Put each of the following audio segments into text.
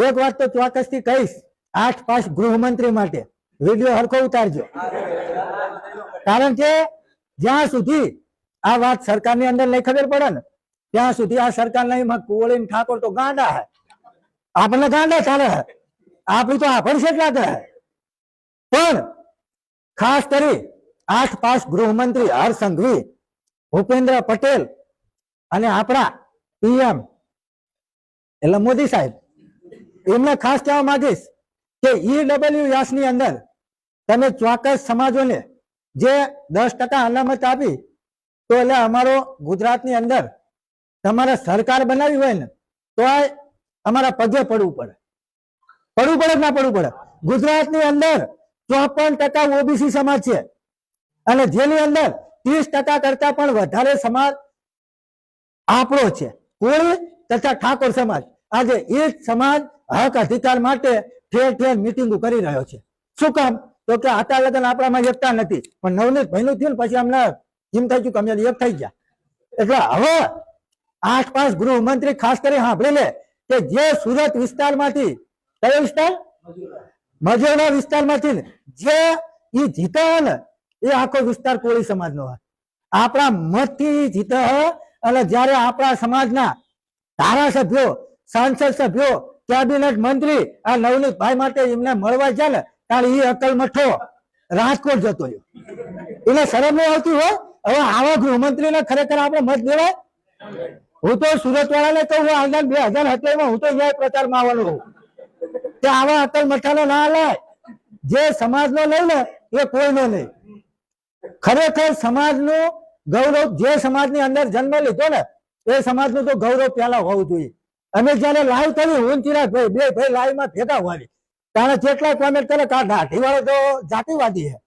એક વાત તો ચોક્કસથી કહીશ, 8 પાસ ગૃહમંત્રી માટે વિડીયો હરખો ઉતારજો, કારણ કે જ્યાં સુધી આ વાત સરકારની અંદર નહીં ખબર પડે ને ત્યાં સુધી આ સરકાર નહીં કોળી ઠાકોર તો ગાંડા હે, આપણને ગાંડા ચાલે હે, આપણી તો આપણ છે લાગે હે। પણ ખાસ કરી 8 પાસ ગૃહમંત્રી હર્ષ સંઘવી, ભૂપેન્દ્ર પટેલ અને આપણા પીએમ એટલે મોદી સાહેબ, એમને ખાસ કહેવા માંગીશ કે EWS ની અંદર તમે ચોક્કસ સમાજોને જે 10% અનામત આપી તો એટલે અમારો ગુજરાતની અંદર તમારે સરકાર બનાવી હોય ને તો અમારા પગે પડવું પડે કે ના પડવું પડે। ગુજરાતની અંદર 54% ઓબીસી સમાજ છે અને જેની અંદર 30% કરતા પણ વધારે સમાજ આપણો છે, કોળી તથા ઠાકોર સમાજ। આજે એ સમાજ હક અધિકાર માટે ઠેર ઠેર મિટિંગો કરી રહ્યો છે। શું કામ? તો કે આતા લગન આપણામાં એકતા નથી, પણ નવનીત ભાઈનું થયું ને પછી અમને એમ થઈ ગયું કે અમે એક થઈ ગયા। એટલે હવે 8 પાસ ગૃહમંત્રી ખાસ કરી સાંભળી લે કે જે સુરત વિસ્તારમાંથી, કયો વિસ્તાર? મજોડા વિસ્તારમાંથી જે એ જીતે ને એ આખો વિસ્તાર કોળી સમાજનો હોય, આપણા મતથી જીતે હોય। અને જયારે આપણા સમાજના ધારાસભ્યો, સાંસદ સભ્યો, કેબિનેટ મંત્રી આ નવનીત ભાઈ માટે એમને મળવા જાય ને ત્યારે એ અકલ મઠો રાજકોટ જતો રહ્યો, એને શરમ નહીં આવતી હોય। હવે આવા ગૃહમંત્રીને ખરેખર આપણે મત દેવાય? હું તો સુરત વાળાને કહું, 2027 માં હું તો ન્યાય પ્રચારમાં આવવાનો હોઉં કે આવા અકલ મઠાનો ના લે, જે સમાજનો નહીં ને એ કોઈનો નહીં। ખરેખર સમાજનું ગૌરવ, જે સમાજની અંદર જન્મ લીધો ને એ સમાજનું તો ગૌરવ પેલા હોવું જોઈએ। અમે જયારે લાઈવ કરી, હું ચિરાગ ભાઈ બે ભાઈ લાઈવ માં ભેગા હોવાની ત્યારે જેટલા કોમેન્ટ કરે કે દાઢી વાળો તો જાતિવાદી છે,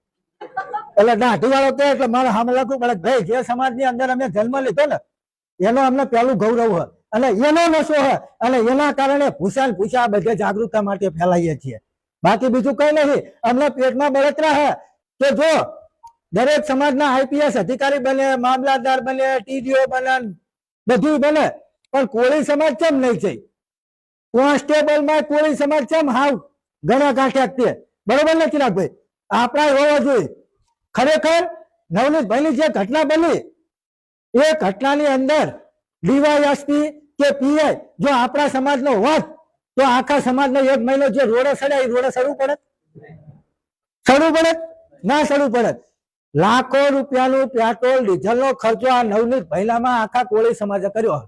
એટલે દાઢી વાળો કે એટલે મારે સામે લખવું પડે ભાઈ જે સમાજની અંદર અમે જન્મ લીધો ને એનો અમને પેલું ગૌરવ હોય અને એનો નશો હોય અને એના કારણે ભૂસા બધે જાગૃતતા માટે ફેલાઈએ છીએ। બાકી બીજું કઈ નથી, અમને પેટમાં બળતરા હે કે જો દરેક સમાજના આઈપીએસ અધિકારી બને, મામલાદાર બને, ટીડીઓ બને, બધું બને, પણ કોળી સમાજ કેમ નહીં છે? કોન્સ્ટેબલ માં કોળી સમાજ કેમ હાવ ઘણા કાંઠ્યા છે? બરોબર ને ચિરાગભાઈ? આપણા હોવા જોઈએ। ખરેખર નવનીતભાઈની જે ઘટના બની એ ઘટનાની અંદર ડીવાયએસપી કે પીઆઈ જો આપણા સમાજનો હોત તો આખા સમાજનો 1 મહિનો જે રોડે સડ્યા એ રોડે સડવું પડે? ના સડવું પડે। લાખો રૂપિયાનું પેટ્રોલ ડીઝલનો ખર્ચો આ નવનીત ભાઈલામાં આખા કોળી સમાજે કર્યો।